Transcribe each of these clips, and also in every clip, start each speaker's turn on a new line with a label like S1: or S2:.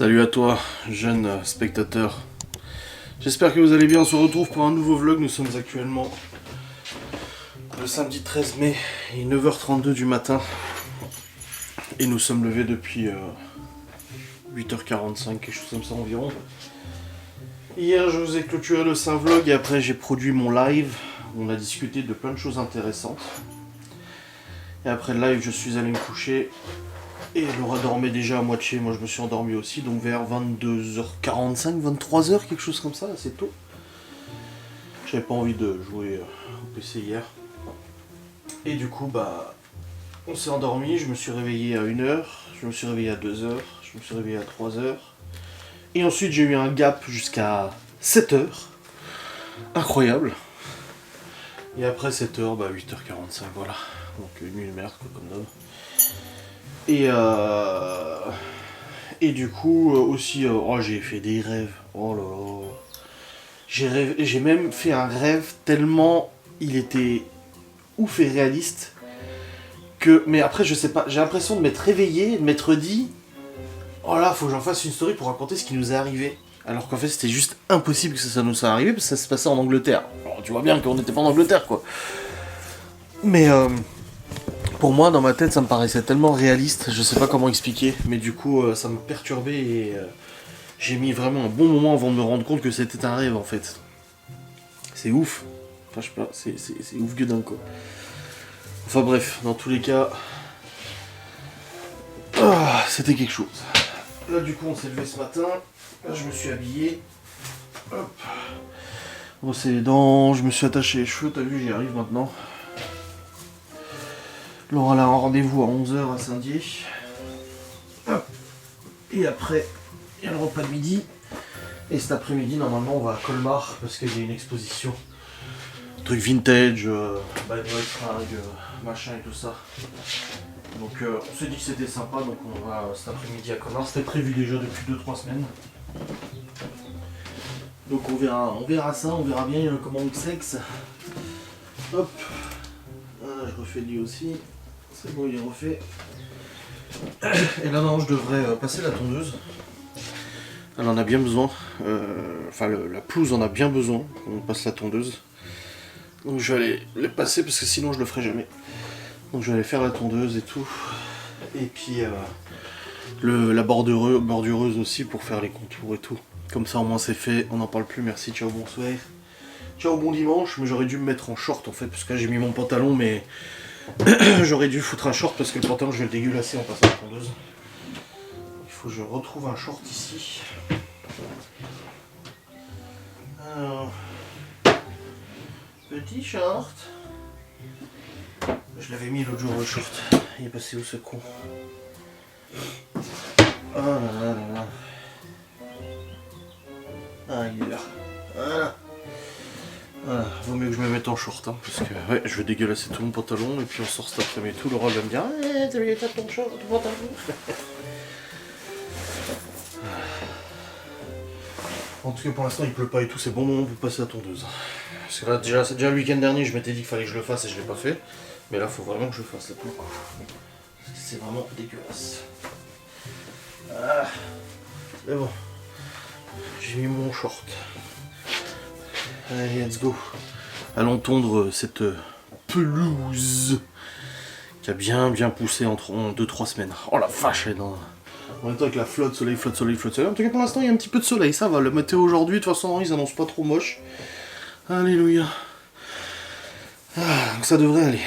S1: Salut à toi, jeune spectateur. J'espère que vous allez bien. On se retrouve pour un nouveau vlog. Nous sommes actuellement le samedi 13 mai, il est 9h32 du matin. Et nous sommes levés depuis 8h45, quelque chose comme ça environ. Hier, je vous ai clôturé le Saint-Vlog et après, j'ai produit mon live. On a discuté de plein de choses intéressantes. Et après le live, je suis allé me coucher. Et Laura dormait déjà à moitié, moi je me suis endormi aussi, donc vers 22h45, 23h, quelque chose comme ça, assez tôt. J'avais pas envie de jouer au PC hier. Et du coup, on s'est endormi, je me suis réveillé à 1h, je me suis réveillé à 2h, je me suis réveillé à 3h. Et ensuite j'ai eu un gap jusqu'à 7h. Incroyable. Et après 7h, 8h45, voilà. Donc une nuit de merde, quoi, comme d'hab. Et du coup, aussi, j'ai fait des rêves. Oh là là. J'ai même fait un rêve tellement il était ouf et réaliste que. Mais après, je sais pas, j'ai l'impression de m'être réveillé, de m'être dit oh là, faut que j'en fasse une story pour raconter ce qui nous est arrivé. Alors qu'en fait, c'était juste impossible que ça nous soit arrivé parce que ça se passait en Angleterre. Alors, tu vois bien qu'on n'était pas en Angleterre, quoi. Mais pour moi, dans ma tête, ça me paraissait tellement réaliste, je sais pas comment expliquer, mais du coup, ça me perturbait et j'ai mis vraiment un bon moment avant de me rendre compte que c'était un rêve en fait. C'est ouf. Enfin, je sais pas, c'est ouf gueudin quoi. Enfin bref, dans tous les cas, c'était quelque chose. Là, du coup, on s'est levé ce matin, là, je me suis habillé, hop, brossé les dents, je me suis attaché les cheveux, t'as vu, j'y arrive maintenant. Laura a un rendez-vous à 11h à Saint-Dié. Et après, il y a le repas de midi. Et cet après-midi, normalement, on va à Colmar parce qu'il y a une exposition. Truc vintage, bad boy fringues, machin et tout ça. Donc on s'est dit que c'était sympa, donc on va cet après-midi à Colmar. C'était prévu déjà depuis 2-3 semaines. Donc on verra ça, on verra bien comment on sexe. Hop. Je refais lui aussi. C'est bon, il est refait. Et là, non, je devrais passer la tondeuse. Elle en a bien besoin. La pelouse en a bien besoin. On passe la tondeuse. Donc je vais aller les passer parce que sinon je le ferai jamais. Donc je vais aller faire la tondeuse et tout. Et puis la bordureuse aussi pour faire les contours et tout. Comme ça au moins c'est fait, on n'en parle plus. Merci, ciao, bonsoir. Ciao, bon dimanche. Mais j'aurais dû me mettre en short en fait parce que là j'ai mis mon pantalon mais j'aurais dû foutre un short parce que le pantalon je vais le dégueulasser en passant la tondeuse. Il faut que je retrouve un short ici. Alors, petit short. Je l'avais mis l'autre jour le short. Il est passé où ce con? Oh là là là là. Ah, il est là. Voilà. Voilà. Vaut mieux que je me mette en short, hein, parce que je vais dégueulasser tout mon pantalon et puis on sort cet après-midi tout. Laura va me dire t'as vu l'état de ton short, ton pantalon. En tout cas pour l'instant il pleut pas et tout, c'est bon moment pour passer la tondeuse. Parce que là déjà le week-end dernier je m'étais dit qu'il fallait que je le fasse et je l'ai pas fait. Mais là faut vraiment que je le fasse là pour le coup. C'est vraiment dégueulasse. Mais bon. J'ai mis mon short. Allez, let's go. Allons tondre cette pelouse qui a bien poussé en 2-3 semaines. Oh la vache, elle est dans... En même temps avec la flotte, soleil. En tout cas pour l'instant il y a un petit peu de soleil, ça va. Le météo aujourd'hui, de toute façon ils annoncent pas trop moche. Alléluia. Donc ça devrait aller.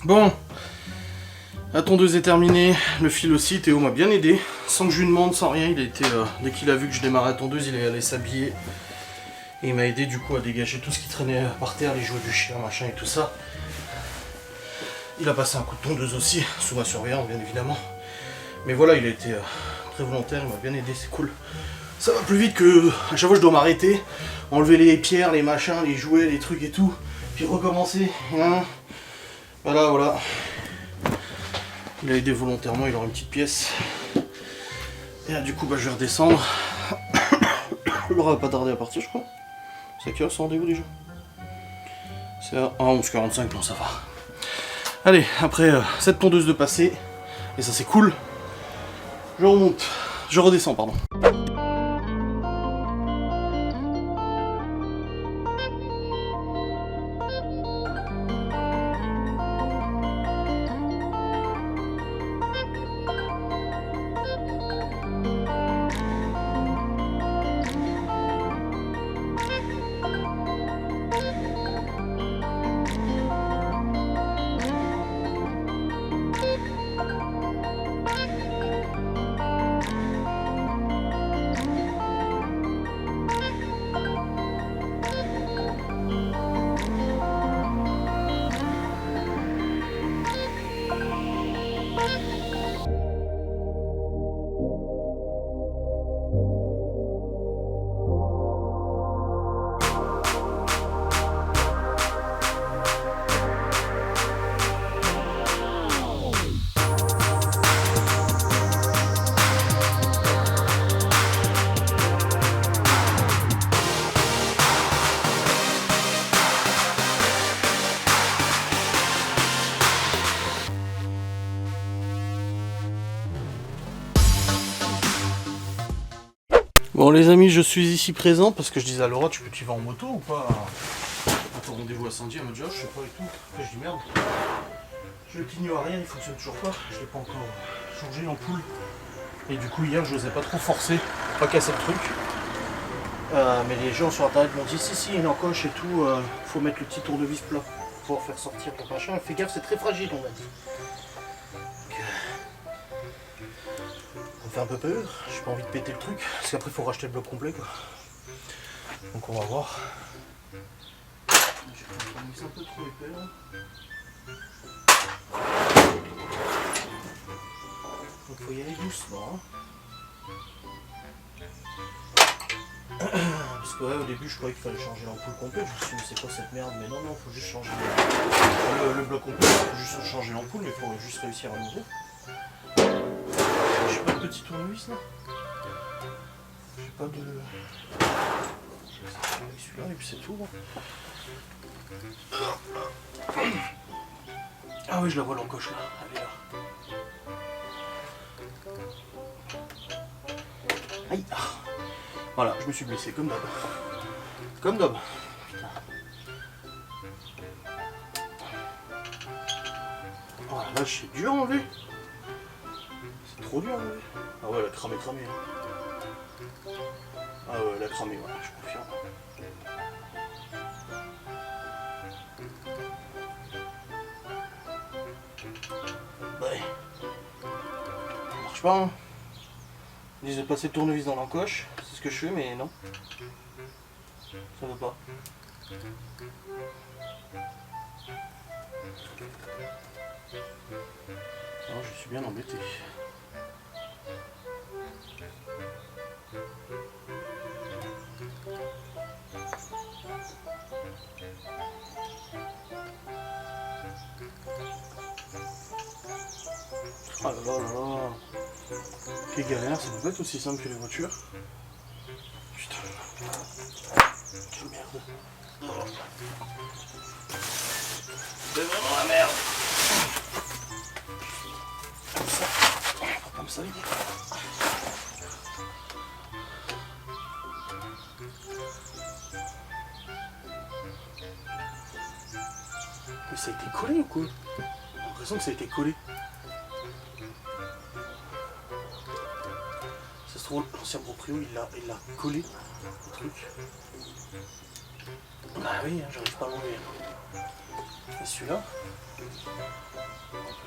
S1: Bon, la tondeuse est terminée, le fil aussi, Théo m'a bien aidé, sans que je lui demande, sans rien, il a été, dès qu'il a vu que je démarrais la tondeuse, il est allé s'habiller. Et il m'a aidé du coup à dégager tout ce qui traînait par terre, les jouets du chien, machin et tout ça. Il a passé un coup de tondeuse aussi, sous ma surveillance bien évidemment. Mais voilà, il a été très volontaire, il m'a bien aidé, c'est cool. Ça va plus vite que à chaque fois je dois m'arrêter, enlever les pierres, les machins, les jouets, les trucs et tout, puis recommencer. Hein. Voilà. Il a aidé volontairement, il aura une petite pièce. Et là, du coup, je vais redescendre. Laura va pas tarder à partir, je crois. C'est à quelle heure ce rendez-vous déjà? C'est à 11h45, non ça va. Allez, après cette tondeuse de passé, et ça c'est cool, je redescends, pardon. Bon les amis, je suis ici présent parce que je disais à Laura, tu vas en moto ou pas? À ton rendez-vous à Sandy, elle m'a dit je sais pas et tout. Après je dis merde, je cligne à rien, il fonctionne toujours pas, je l'ai pas encore changé l'ampoule. Et du coup hier je n'osais pas trop forcer, pas casser le truc. Mais les gens sur internet m'ont dit si il y a une encoche et tout, faut mettre le petit tournevis plat pour pouvoir faire sortir ton machin. Fais gaffe, c'est très fragile on m'a dit. Ça me fait un peu peur, j'ai pas envie de péter le truc, parce qu'après il faut racheter le bloc complet quoi. Donc on va voir. J'ai un peu trop épais là. Donc faut y aller doucement. Parce que ouais, au début je croyais qu'il fallait changer l'ampoule complète, je me suis dit mais c'est quoi cette merde, mais non, faut juste changer le bloc complet, faut juste changer l'ampoule, mais faut juste réussir à l'ouvrir. J'ai pas de petit tournevis là. J'ai pas de... Je vais essayer avec celui-là et puis c'est tout. Ah oui, je la vois l'encoche là, elle est là. Aïe. Voilà, je me suis blessé comme d'hab. Comme d'hab. Oh la vache, c'est dur à enlever. C'est trop dur à enlever. Ah ouais, elle a cramé. Hein. Ah ouais, elle a cramé, ouais, je confirme. Ouais. Ça marche pas, hein. Ils disent de passer le tournevis dans l'encoche, c'est ce que je fais, mais non. Ça va pas. Alors, je suis bien embêté. Oh là là là là. Quelle galère, ça peut pas être aussi simple que les voitures. Putain. Quelle merde. Oh. C'est vraiment la merde. Comme ça. Faut pas me salir. Mais ça a été collé ou quoi? J'ai l'impression que ça a été collé. Ça se trouve, l'ancien proprio, il l'a collé, le truc. Ah oui, hein, j'arrive pas à l'enlever. Et celui-là,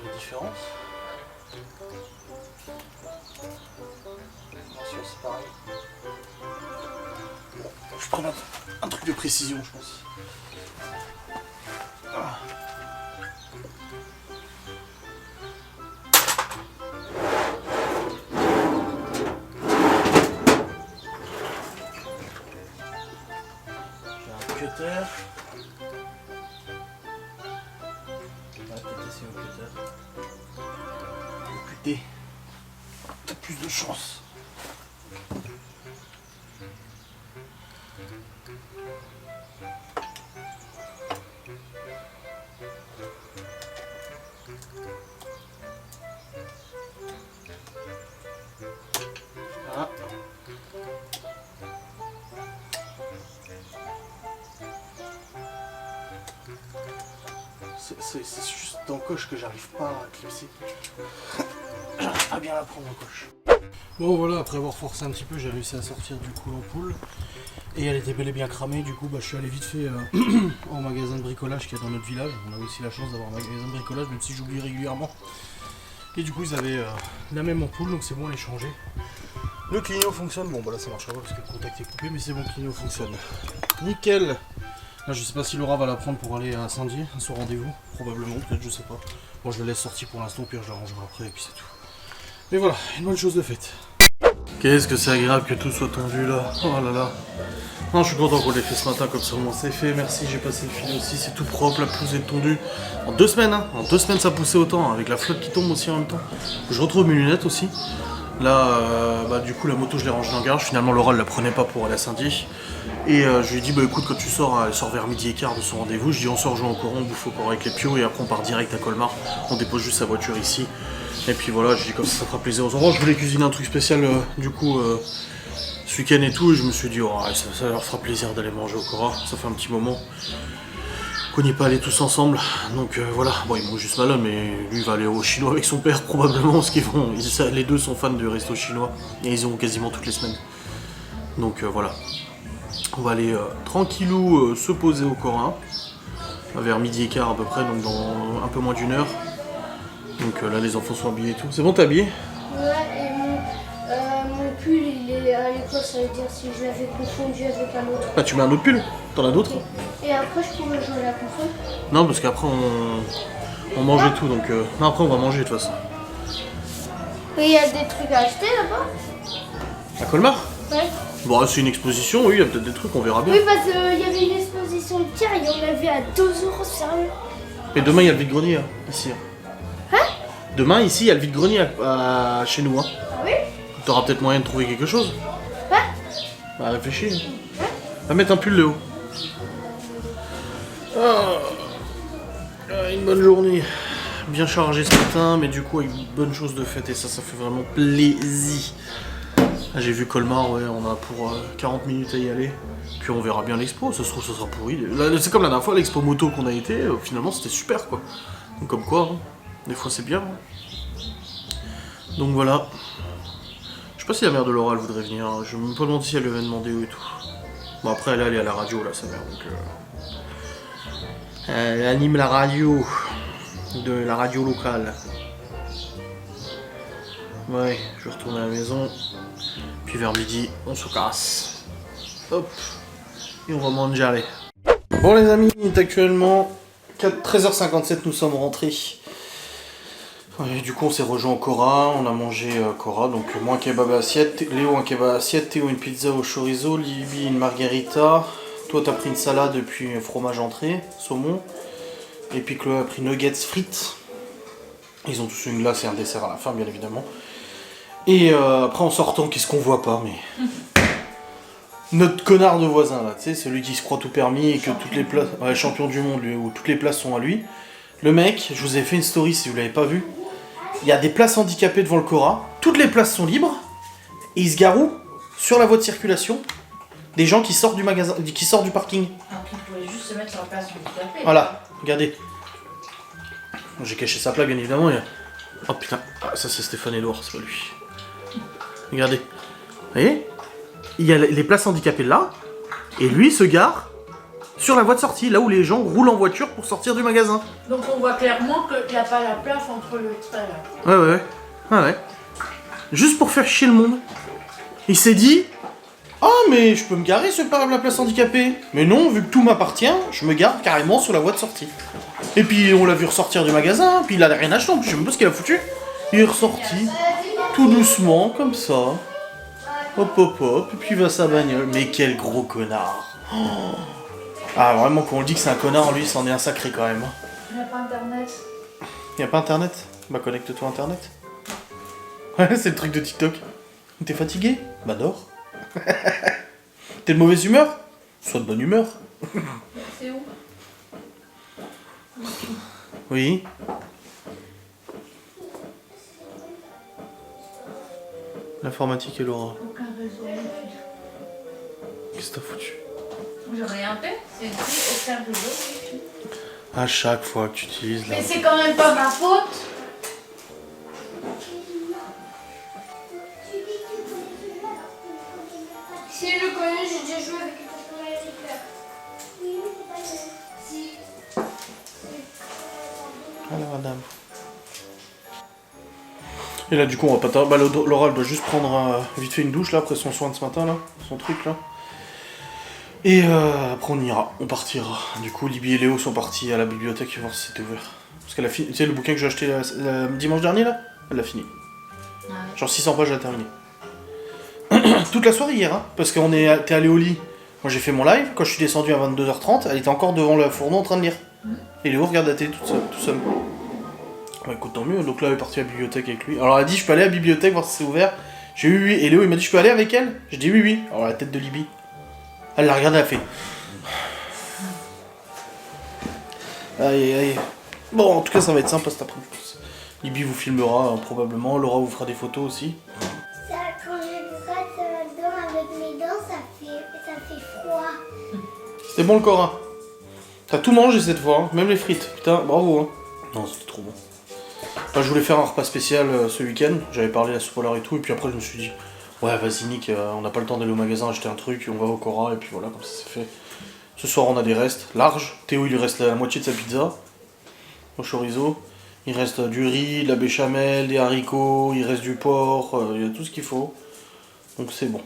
S1: La différence. Bien sûr, c'est pareil. Bon, je prends un truc de précision, je pense. Ah. J'ai un cutter. On va peut-être essayer au cutter. Au cutter. T'as plus de chance. Voilà. C'est juste d'encoche que j'arrive pas à clipser. J'arrive pas bien à prendre l'encoche. Bon voilà, après avoir forcé un petit peu, j'ai réussi à sortir du coup l'ampoule. Et elle était bel et bien cramée, du coup je suis allé vite fait au magasin de bricolage qui est dans notre village. On a aussi la chance d'avoir un magasin de bricolage, même si j'oublie régulièrement. Et du coup ils avaient la même ampoule, donc c'est bon à les changer. Le clignot fonctionne, bon bah là ça marchera pas parce que le contact est coupé, mais c'est bon, le clignot fonctionne. Nickel. Là, je sais pas si Laura va la prendre pour aller à Saint-Dié, à son rendez-vous, probablement, peut-être, je sais pas. Moi je la laisse sortir pour l'instant, puis je la rangerai après et puis c'est tout. Mais voilà, une bonne chose de faite. Qu'est-ce que c'est agréable que tout soit tendu là. Oh là là. Non, je suis content qu'on l'ait fait ce matin, comme ça au moins c'est fait. Merci, j'ai passé le fil aussi, c'est tout propre, la pelouse est tondue. En 2 semaines, hein. En 2 semaines ça poussait autant, hein, avec la flotte qui tombe aussi en même temps. Je retrouve mes lunettes aussi. Là, du coup, la moto, je l'ai rangée dans le garage. Finalement, Laura ne la prenait pas pour aller à Saint-Dié. Et je lui ai dit, bah écoute, quand tu sors, elle sort vers 12h15 de son rendez-vous. Je dis, on sort jouer au courant, on bouffe au courant avec les pios et après on part direct à Colmar. On dépose juste sa voiture ici. Et puis voilà, je dis, comme ça fera plaisir aux enfants. Je voulais cuisiner un truc spécial, du coup, ce week-end et tout. Et je me suis dit, oh, ça leur fera plaisir d'aller manger au Cora. Ça fait un petit moment qu'on n'y est pas allés tous ensemble, donc voilà, bon ils mangent juste malin, mais lui il va aller au chinois avec son père probablement, parce qu'ils vont, les deux sont fans du resto chinois, et ils ont quasiment toutes les semaines, donc voilà, on va aller tranquillou se poser au Corin, vers 12h15 à peu près, donc dans un peu moins d'1 heure, donc là les enfants sont habillés et tout, c'est bon t'es habillé?
S2: Ouais, et mon pull il est à l'école, ça veut dire si je l'avais confondu avec un autre.
S1: Ah tu mets un autre pull? T'en as d'autres?
S2: Et après je pourrais jouer la console?
S1: Non parce qu'après on mange et tout, donc non après on va manger de toute façon.
S2: Et il y a des trucs à acheter là-bas?
S1: À Colmar?
S2: Ouais.
S1: Bon c'est une exposition, oui il y a peut-être des trucs, on verra bien.
S2: Oui parce qu'il y avait une exposition de tir et on l'avait à 2 €, sérieux.
S1: Et demain il y a le vide-grenier ici.
S2: Hein?
S1: Demain ici il y a le vide-grenier chez nous. Hein.
S2: Ah oui?
S1: T'auras peut-être moyen de trouver quelque chose.
S2: Hein?
S1: Bah réfléchis.
S2: Hein?
S1: Va mettre un pull Léo. Une bonne journée. Bien chargée ce matin, mais du coup avec une bonne chose de fête et ça fait vraiment plaisir. J'ai vu Colmar, ouais, on a pour 40 minutes à y aller. Puis on verra bien l'expo, ça se trouve ça sera pourri. C'est comme la dernière fois, l'expo moto qu'on a été, finalement c'était super quoi. Donc comme quoi, hein, des fois c'est bien. Hein. Donc voilà. Je sais pas si la mère de Laura elle voudrait venir, hein. Je me demande si elle lui avait demandé où et tout. Bon après elle est à la radio là sa mère, donc elle anime la radio, de la radio locale. Ouais, je retourne à la maison. Puis vers midi, on se casse. Hop. Et on va manger, allez. Bon les amis, il est actuellement 13h57, nous sommes rentrés. Ouais, du coup on s'est rejoint au Cora, on a mangé Cora, donc moi un kebab à assiette, Léo un kebab à assiette, Théo une pizza au chorizo, Libby une margherita, toi t'as pris une salade et puis un fromage entrée, saumon, et puis Chloé a pris nuggets frites. Ils ont tous une glace et un dessert à la fin bien évidemment. Et après en sortant, qu'est-ce qu'on voit pas, mais... Notre connard de voisin là, tu sais, celui qui se croit tout permis et que toutes les places... Ouais, champion du monde, lui, où toutes les places sont à lui. Le mec, je vous ai fait une story si vous l'avez pas vu. Il y a des places handicapées devant le Cora, toutes les places sont libres, et il se gare où? Sur la voie de circulation. Des gens qui sortent du magasin, qui sortent du parking.
S3: Alors qu'il pouvait juste se mettre sur la place handicapée.
S1: Voilà, regardez. J'ai caché sa plaque bien évidemment. Oh putain, ah, ça c'est Stéphane Edouard, c'est pas lui. Regardez. Vous voyez? Il y a les places handicapées là, et lui il se gare sur la voie de sortie, là où les gens roulent en voiture pour sortir du magasin.
S3: Donc on voit clairement qu'il n'y a pas la place entre le trait là.
S1: Ouais. Ah ouais. Juste pour faire chier le monde. Il s'est dit... Ah, mais je peux me garer sur la place handicapée. Mais non, vu que tout m'appartient, je me gare carrément sur la voie de sortie. Et puis on l'a vu ressortir du magasin, puis il a rien acheté en plus, je sais même pas ce qu'il a foutu. Il est ressorti, tout doucement, comme ça. Hop, et puis il va à sa bagnole. Mais quel gros connard. Oh. Ah, vraiment, quand on dit que c'est un connard, lui, c'en est un sacré quand même.
S3: Il n'y a pas internet.
S1: Y a pas internet? Bah connecte-toi internet. Ouais, c'est le truc de TikTok. T'es fatigué? Bah dors. T'es de mauvaise humeur? Sois de bonne humeur.
S3: C'est où?
S1: Oui. L'informatique et Laura.
S3: Aucun réseau.
S1: Qu'est-ce que t'as foutu?
S3: J'ai rien fait. C'est écrit aucun réseau.
S1: À chaque fois que tu utilises la...
S3: Mais c'est quand même pas ma faute.
S2: Si je le connais, j'ai déjà joué avec le Si.
S1: Alors madame. Et là du coup on va pas tarder. Bah Laura elle doit juste prendre vite fait une douche là après son soin de ce matin là. Son truc là. Et après on ira, on partira. Du coup Libby et Léo sont partis à la bibliothèque voir si c'était ouvert. Parce qu'elle a fini. Tu sais le bouquin que j'ai acheté dimanche dernier là? Elle l'a fini.
S3: Ah ouais.
S1: Genre 600 pages à terminer. Toute la soirée hier, hein, parce qu'on t'es allé au lit. Moi j'ai fait mon live, quand je suis descendu à 22h30, elle était encore devant le fourneau en train de lire. Et Léo regarde la télé tout seul. Bah écoute, tant mieux, donc là elle est partie à la bibliothèque avec lui. Alors elle a dit je peux aller à la bibliothèque voir si c'est ouvert. J'ai eu oui, et Léo il m'a dit je peux aller avec elle. J'ai dit oui. Alors la tête de Libby. Elle l'a regardé, elle a fait. Aïe. Bon en tout cas ça va être sympa cet après-midi. Libby vous filmera probablement, Laura vous fera des photos aussi.
S2: Quand je gratte dedans avec mes dents, ça fait froid.
S1: C'était bon le Corin. T'as tout mangé cette fois, hein, même les frites. Putain, bravo. Hein. Non, c'était trop bon. Enfin, je voulais faire un repas spécial ce week-end. J'avais parlé à Sopolar et tout. Et puis après, je me suis dit, ouais, vas-y, Nick, on n'a pas le temps d'aller au magasin acheter un truc. On va au Cora. Et puis voilà, comme ça c'est fait. Ce soir, on a des restes larges. Théo, il lui reste la moitié de sa pizza au chorizo. Il reste du riz, de la béchamel, des haricots. Il reste du porc. Il y a tout ce qu'il faut. Donc c'est bon.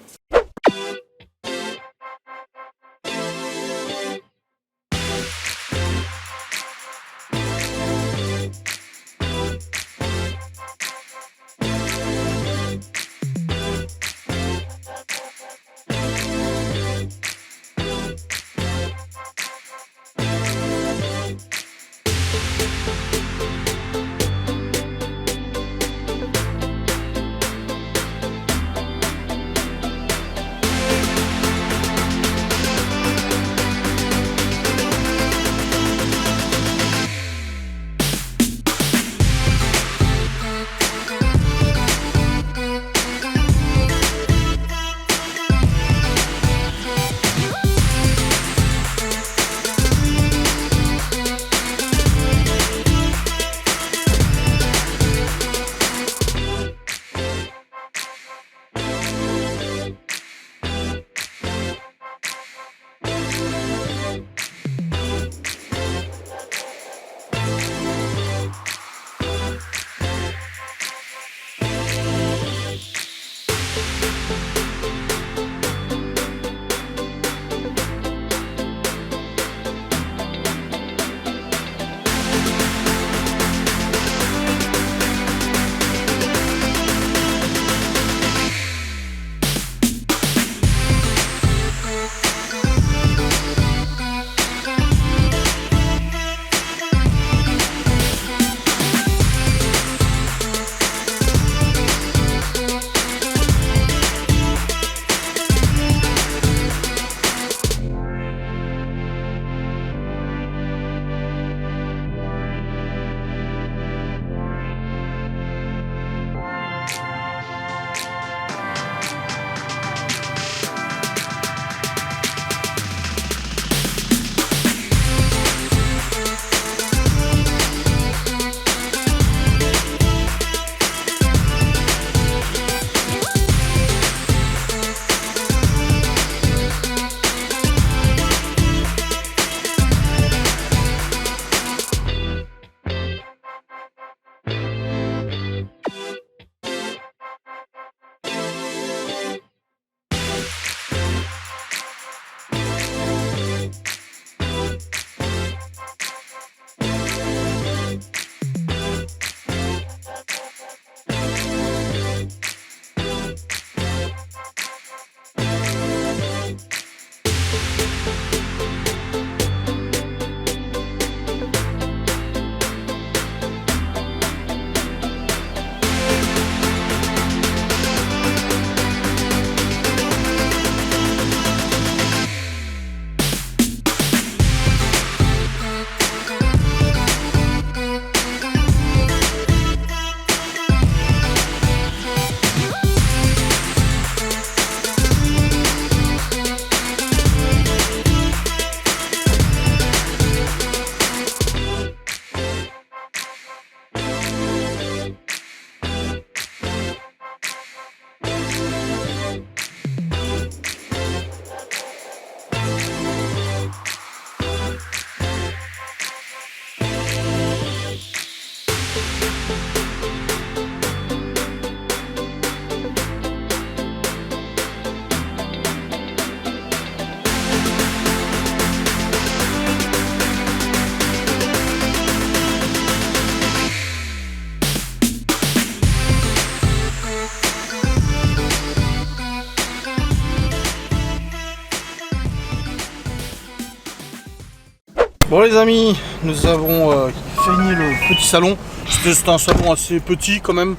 S1: Bon les amis, nous avons fini le petit salon. C'était un salon assez petit quand même.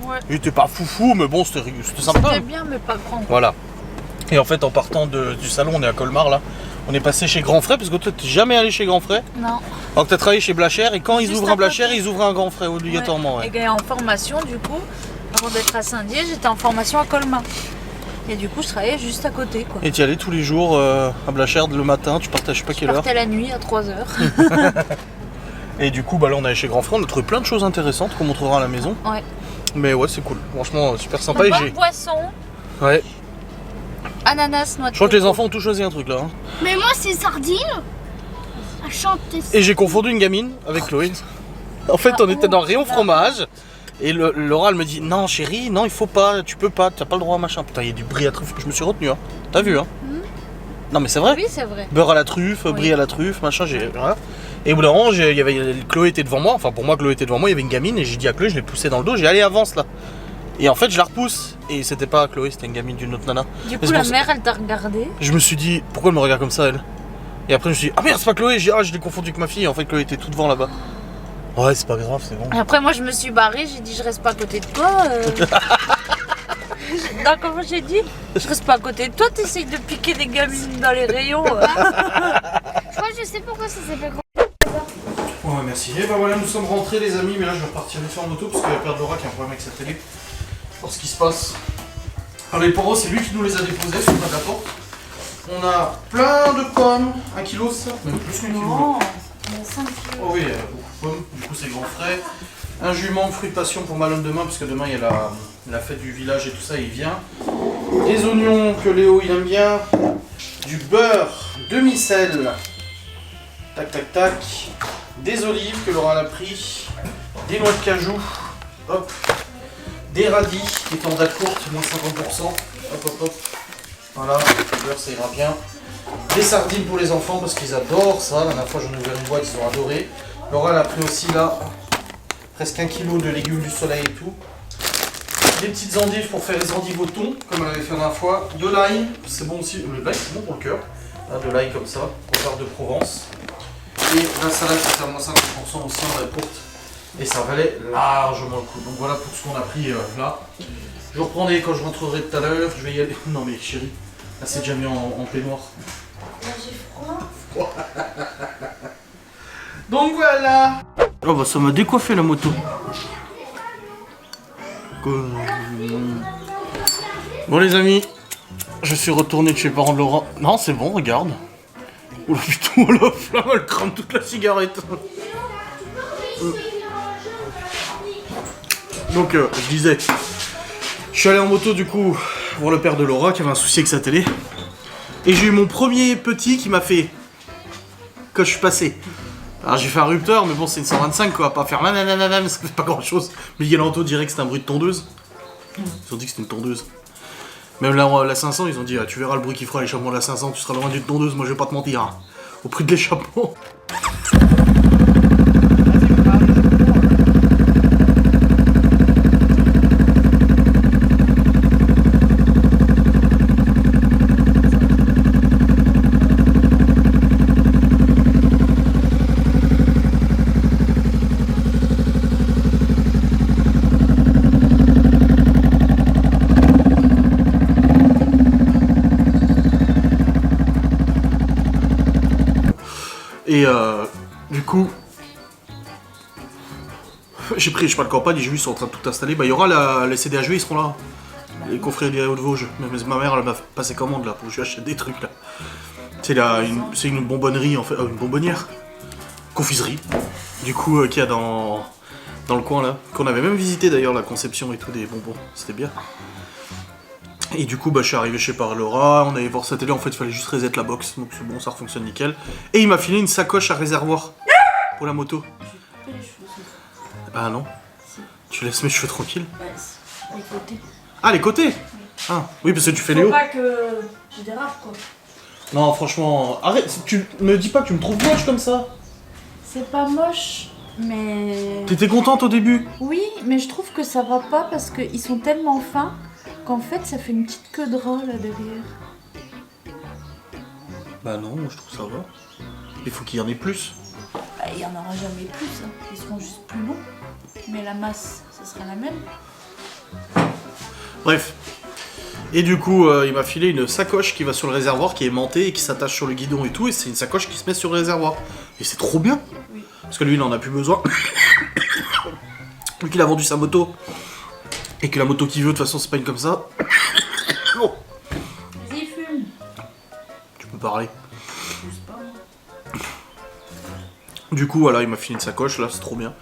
S3: Ouais.
S1: Il était pas foufou, mais bon, c'était sympa.
S3: C'était bien, mais pas grand.
S1: Voilà. Et en fait, en partant du salon, on est à Colmar là. On est passé chez Grand Frais, parce que toi, t'es jamais allé chez Grand Frais.
S3: Non.
S1: Alors que t'as travaillé chez Blachère, et quand ils
S3: Juste
S1: ouvrent
S3: à
S1: un Blachère,
S3: côté.
S1: ils ouvrent un Grand Frais obligatoirement.
S3: Ouais.
S1: Ouais.
S3: Et en formation, du coup, avant d'être à Saint-Dié, j'étais en formation à Colmar. Et du coup, je travaillais juste à côté, quoi.
S1: Et tu y allais tous les jours à Blachère le matin, tu partais à je sais pas quelle
S3: Je
S1: heure.
S3: partais la nuit à 3h.
S1: Et du coup, bah là, on est allé chez Grand Frais, on a trouvé plein de choses intéressantes qu'on montrera à la maison.
S3: Ouais.
S1: Mais ouais, c'est cool. Franchement, super sympa.
S3: Un
S1: Et
S3: bon poisson,
S1: Ouais.
S3: ananas, noix de
S1: Je crois que les
S3: coco.
S1: enfants ont tout choisi un truc là. Hein.
S2: Mais moi, c'est sardine. À chanter.
S1: Et j'ai confondu une gamine avec Chloé. En fait, on était dans le rayon fromage. Et Laura, elle me dit non, chérie, non, il faut pas, tu peux pas, t'as pas le droit, machin. Putain, il y a du brie à truffe. Je me suis retenu, hein. T'as vu, hein. Non, mais c'est vrai.
S3: Oui, c'est vrai.
S1: Beurre à la truffe,
S3: Oui.
S1: brie à la truffe, machin. Voilà. Et au bout d'un moment, il y avait Chloé était devant moi. Enfin, pour moi, Chloé était devant moi. Il y avait une gamine et j'ai dit à Chloé, je l'ai poussée dans le dos. J'ai dit, allez, avance là. Et en fait, je la repousse. Et c'était pas Chloé, c'était une gamine d'une autre nana.
S3: Du
S1: Mais
S3: coup,
S1: c'est
S3: la
S1: pour ça-
S3: mère, elle t'a regardé.
S1: Je me suis dit, pourquoi elle me regarde comme ça, elle? Et après, je me suis dit, ah merde, c'est pas Chloé. J'ai dit, ah, je l'ai confondu avec ma fille. Et en fait, Chloé était tout devant là-bas. Ouais, c'est pas grave, c'est bon.
S3: Et après, moi, je me suis barrée. J'ai dit, je reste pas à côté de toi. Non, comment j'ai dit? Je reste pas à côté de toi. T'essayes de piquer des gamines dans les rayons.
S2: Je crois que je sais pourquoi ça s'appelle grand.
S1: Ouais, merci. Et bah voilà, nous sommes rentrés, les amis. Mais là, je vais repartir vite fait en moto parce qu'il y a le père de Laura qui a un problème avec sa télé. Voir ce qui se passe. Alors, les poros, c'est lui qui nous les a déposés sur le pas de la porte. On a plein de pommes. 1 kg, c'est ça? Même plus qu'un kilo.
S3: Non, il y a 5 kilos.
S1: Oh oui, il y a beaucoup de pommes, du coup c'est grand frais. Un jument de fruits de passion pour Malone demain, parce que demain il y a la fête du village et tout ça, il vient. Des oignons que Léo il aime bien. Du beurre, demi-sel. Tac tac tac. Des olives que Laura a pris. Des noix de cajou. Hop. Des radis qui est en date courte, moins 50%. Hop hop hop. Voilà, le beurre ça ira bien. Des sardines pour les enfants parce qu'ils adorent ça. La dernière fois j'en ai ouvert une boîte, ils ont adoré. Laura elle a pris aussi là presque 1 kg de légumes du soleil et tout. Des petites endives pour faire les endives au thon, comme elle avait fait la dernière fois. De l'ail, c'est bon aussi. Le l'ail c'est bon pour le cœur. Là, de l'ail comme ça, au beurre de Provence. Et la salade c'était à moins 50% aussi en date courte. Et ça valait largement le coup. Donc voilà pour ce qu'on a pris là. Je reprendrai quand je rentrerai tout à l'heure. Je vais y aller. Non mais chérie, là c'est déjà mis en peignoir.
S3: J'ai froid.
S1: Donc voilà. Oh bah ça m'a décoiffé la moto. Bon les amis, je suis retourné de chez les parents de Laura. Non c'est bon, regarde. Oula putain, oh la flamme, elle crame toute la cigarette. Donc je disais, je suis allé en moto du coup voir le père de Laura qui avait un souci avec sa télé. Et j'ai eu mon premier petit qui m'a fait quand je suis passé. Alors j'ai fait un rupteur, mais bon c'est une 125 quoi, pas faire nananana, ça fait pas grand chose. Miguel Anto dirait que c'est un bruit de tondeuse. Ils ont dit que c'était une tondeuse. Même la 500, ils ont dit ah, tu verras le bruit qu'il fera l'échappement de la 500, tu seras loin d'une tondeuse, moi je vais pas te mentir. Hein. Au prix de l'échappement. Et du coup, j'ai pris, je sais pas, le campagne, et j'ai vu, ils sont en train de tout installer. Bah, il y aura les CDHV, ils seront là. Les coffrets des Hauts-de-Vosges. Mais ma mère, elle m'a passé commande là pour que je lui achète des trucs là. C'est une bonbonnerie, en fait, une bonbonnière. Confiserie. Du coup, qu'il y a dans le coin là. Qu'on avait même visité d'ailleurs, la conception et tout des bonbons. C'était bien. Et du coup, bah, je suis arrivé chez Par Laura, on allait voir sa télé, en fait, il fallait juste reset la box, donc c'est bon, ça fonctionne nickel. Et il m'a filé une sacoche à réservoir pour la moto. Ah non, tu laisses mes cheveux tranquilles?
S3: Les côtés.
S1: Ah, les côtés? Ah, oui, parce que tu fais les
S3: Faut
S1: hauts.
S3: pas que je dérape quoi.
S1: Non, franchement, arrête, tu me dis pas que tu me trouves moche comme ça.
S3: C'est pas moche, mais...
S1: T'étais contente au début?
S3: Oui, mais je trouve que ça va pas parce qu'ils sont tellement fins qu'en fait ça fait une petite queue de rat là derrière.
S1: Bah non, moi je trouve ça va. Il faut qu'il y en ait plus.
S3: Bah, il n'y en aura jamais plus, hein. Ils seront juste plus longs. Mais la masse, ça sera la même.
S1: Bref. Et du coup, il m'a filé une sacoche qui va sur le réservoir, qui est aimantée et qui s'attache sur le guidon et tout. Et c'est une sacoche qui se met sur le réservoir. Et c'est trop bien.
S3: Oui.
S1: Parce que lui, il en a plus besoin. Vu qu'il a vendu sa moto. Et que la moto qu'il veut, de toute façon, c'est pas une comme ça. Oh.
S3: Vas-y, fume.
S1: Tu peux parler.
S3: Je sais pas.
S1: Du coup, voilà, il m'a filé une sacoche, là, c'est trop bien.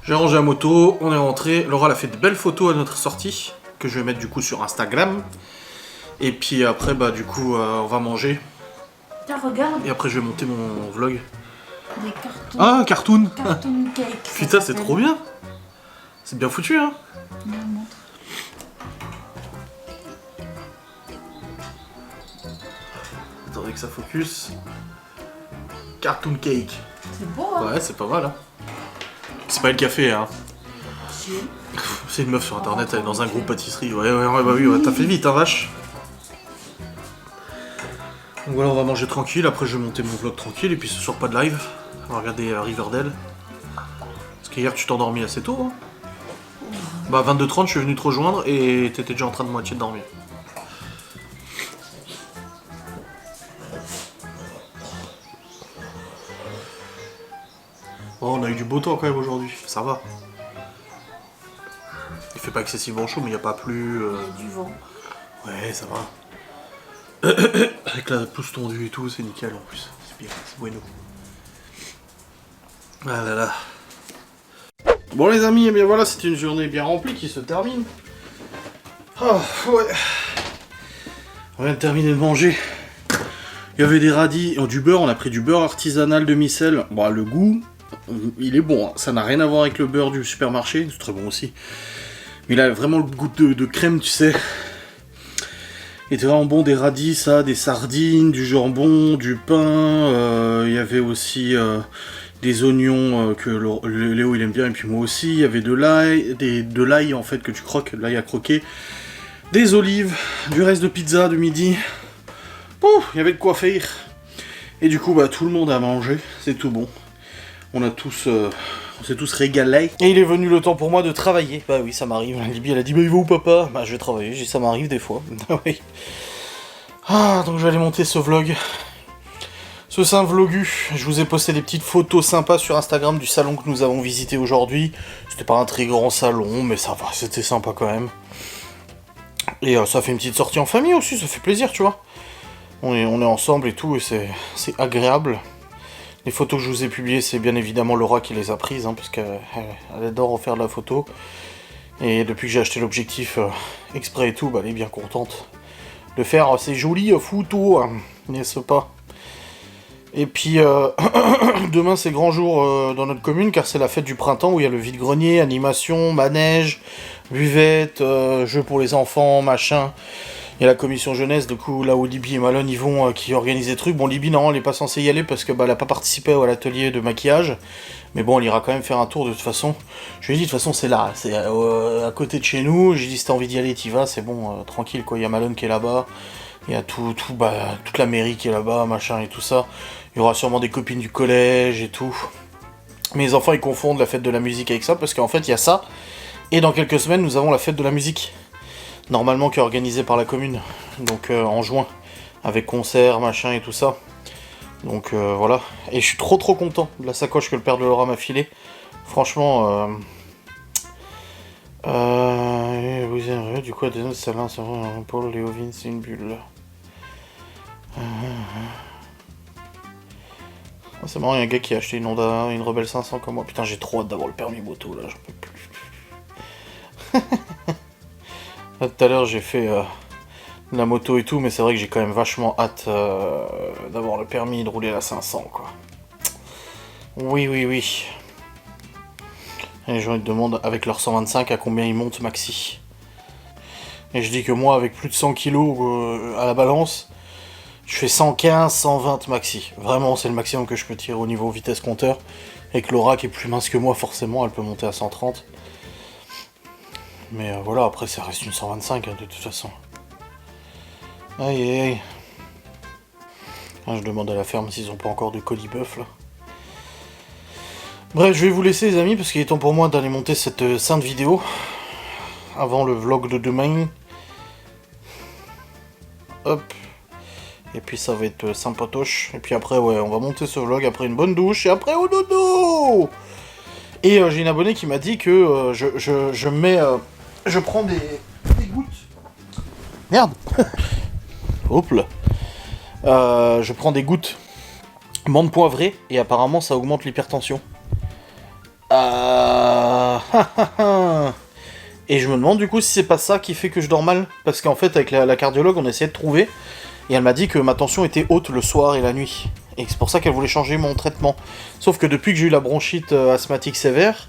S1: J'ai rangé la moto, on est rentré. Laura, elle a fait de belles photos à notre sortie, que je vais mettre du coup sur Instagram. Et puis après, bah du coup, on va manger.
S3: Tiens, regarde.
S1: Et après, je vais monter mon vlog.
S3: Des cartons.
S1: Ah, cartoon.
S3: Cartoon cake. ça
S1: Putain, c'est
S3: s'appelle.
S1: trop bien. C'est bien foutu, hein.
S3: Non, montre.
S1: Attendez que ça focus. Cartoon cake.
S3: C'est beau, hein.
S1: Ouais, c'est pas mal, hein. C'est pas le café, hein.
S3: Si.
S1: C'est une meuf sur internet, elle est dans un groupe pâtisserie. Ouais, bah oui, ouais, t'as fait vite, hein, vache. Donc voilà, on va manger tranquille. Après, je vais monter mon vlog tranquille. Et puis ce soir, pas de live. On va regarder Riverdale. Parce qu'hier, tu t'es endormi assez tôt, hein. Bah, 22h30, je suis venu te rejoindre et t'étais déjà en train de moitié de dormir. Oh, on a eu du beau temps quand même aujourd'hui. Ça va. Il fait pas excessivement chaud, mais il n'y a pas plus.
S3: Il y a du vent.
S1: Ouais, ça va. Avec la pousse tondue et tout, c'est nickel en plus. C'est bien, c'est bueno. Ah là là. Bon les amis, et bien voilà, c'était une journée bien remplie qui se termine. Ah ouais. On vient de terminer de manger. Il y avait des radis, du beurre, on a pris du beurre artisanal de Micelle. Bon, le goût, il est bon, hein. Ça n'a rien à voir avec le beurre du supermarché, c'est très bon aussi. Mais il a vraiment le goût de crème, tu sais. Il était vraiment bon, des radis, ça, des sardines, du jambon, du pain. Il y avait aussi des oignons que Léo il aime bien, et puis moi aussi. Il y avait de l'ail en fait que tu croques, de l'ail à croquer. Des olives, du reste de pizza de midi. Ouh, il y avait de quoi faire. Et du coup, bah, tout le monde a mangé, c'est tout bon. On s'est tous régalés. Et il est venu le temps pour moi de travailler. Bah oui, ça m'arrive. Libye, elle a dit, bah il va où papa? Bah je vais travailler, j'ai dit, ça m'arrive des fois. Oui. Ah, donc je vais aller monter ce vlog. Ce simple vlogu. Je vous ai posté des petites photos sympas sur Instagram du salon que nous avons visité aujourd'hui. C'était pas un très grand salon, mais ça va, c'était sympa quand même. Et ça fait une petite sortie en famille aussi, ça fait plaisir, tu vois. On est ensemble et tout, et c'est agréable. Les photos que je vous ai publiées, c'est bien évidemment Laura qui les a prises, hein, parce qu'elle adore en faire de la photo. Et depuis que j'ai acheté l'objectif exprès et tout, bah, elle est bien contente de faire ces jolies photos, hein, n'est-ce pas? Et puis, demain c'est grand jour dans notre commune, car c'est la fête du printemps, où il y a le vide-grenier, animation, manège, buvette, jeux pour les enfants, machin. Il y a la commission jeunesse, du coup, là où Libby et Malone y vont, qui organisent des trucs. Bon, Libby, non, elle n'est pas censée y aller parce que bah, elle n'a pas participé à l'atelier de maquillage. Mais bon, elle ira quand même faire un tour de toute façon. Je lui ai dit, de toute façon, c'est là, c'est à côté de chez nous. J'ai dit, si t'as envie d'y aller, t'y vas, c'est bon, tranquille, quoi. Il y a Malone qui est là-bas. Il y a toute la mairie qui est là-bas, machin et tout ça. Il y aura sûrement des copines du collège et tout. Mes enfants, ils confondent la fête de la musique avec ça, parce qu'en fait, il y a ça. Et dans quelques semaines, nous avons la fête de la musique. Normalement qui est organisé par la commune, donc en juin, avec concert, machin et tout ça. Donc voilà, et je suis trop content de la sacoche que le père de Laura m'a filée. Franchement, vous avez du coup à des salins, c'est vrai, Paul, Léovine, c'est une bulle. C'est marrant, il y a un gars qui a acheté une Honda, une Rebelle 500 comme moi. Putain, j'ai trop hâte d'avoir le permis moto là, j'en peux plus. Là, tout à l'heure j'ai fait la moto et tout, mais c'est vrai que j'ai quand même vachement hâte d'avoir le permis de rouler à la 500 quoi. Oui. Et les gens ils te demandent avec leur 125 à combien ils montent maxi. Et je dis que moi avec plus de 100 kg à la balance, je fais 115, 120 maxi. Vraiment c'est le maximum que je peux tirer au niveau vitesse compteur. Et que Laura qui est plus mince que moi forcément elle peut monter à 130. Mais voilà, après ça reste une 125 hein, de toute façon. Aïe. Ah, je demande à la ferme s'ils ont pas encore de colis bœuf là. Bref, je vais vous laisser les amis parce qu'il est temps pour moi d'aller monter cette sainte vidéo avant le vlog de demain. Hop. Et puis ça va être sympatoche. Et puis après, ouais, on va monter ce vlog après une bonne douche et après au dodo. Et j'ai une abonnée qui m'a dit que je prends des gouttes. Merde. Hop là. Je prends des gouttes menthe poivrée et apparemment ça augmente l'hypertension. Et je me demande du coup si c'est pas ça qui fait que je dors mal. Parce qu'en fait avec la cardiologue on essayait de trouver. Et elle m'a dit que ma tension était haute le soir et la nuit. Et c'est pour ça qu'elle voulait changer mon traitement. Sauf que depuis que j'ai eu la bronchite asthmatique sévère,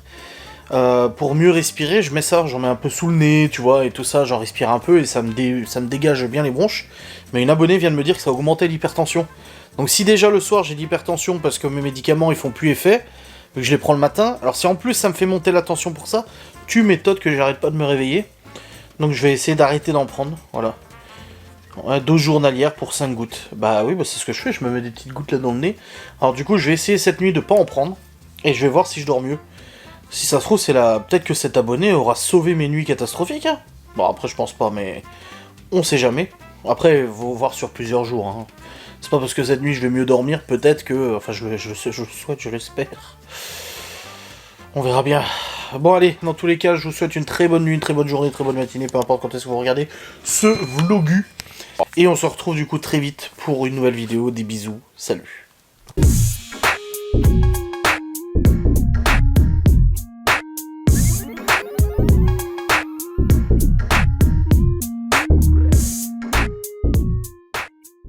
S1: pour mieux respirer, je mets ça, j'en mets un peu sous le nez, tu vois, et tout ça, j'en respire un peu et ça me dégage bien les bronches. Mais une abonnée vient de me dire que ça augmentait l'hypertension. Donc si déjà le soir j'ai de l'hypertension parce que mes médicaments ils font plus effet, vu que je les prends le matin, alors si en plus ça me fait monter la tension pour ça, tu m'étonnes que j'arrête pas de me réveiller. Donc je vais essayer d'arrêter d'en prendre, voilà. Ouais, dose journalière pour 5 gouttes. Bah oui, bah c'est ce que je fais, je me mets des petites gouttes là dans le nez. Alors du coup, je vais essayer cette nuit de pas en prendre. Et je vais voir si je dors mieux. Si ça se trouve, c'est la... peut-être que cet abonné aura sauvé mes nuits catastrophiques. Hein. Bon, après, je pense pas, mais... on sait jamais. Après, il faut voir sur plusieurs jours. Hein. C'est pas parce que cette nuit, je vais mieux dormir, peut-être que... Enfin, je le souhaite, je l'espère. On verra bien. Bon allez, dans tous les cas, je vous souhaite une très bonne nuit, une très bonne journée, une très bonne matinée, peu importe quand est-ce que vous regardez ce vlogu. Et on se retrouve du coup très vite pour une nouvelle vidéo. Des bisous, salut.